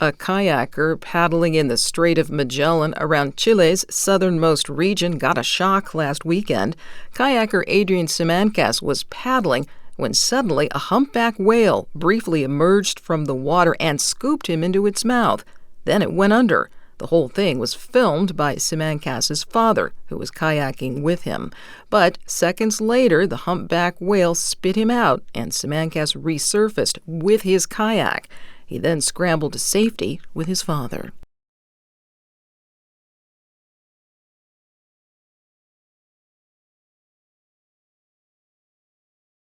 A kayaker paddling in the Strait of Magellan around Chile's southernmost region got a shock last weekend. Kayaker Adrián Simancas was paddling when suddenly a humpback whale briefly emerged from the water and scooped him into its mouth. Then it went under. The whole thing was filmed by Simancas' father, who was kayaking with him. But seconds later, the humpback whale spit him out, and Simancas resurfaced with his kayak. He then scrambled to safety with his father.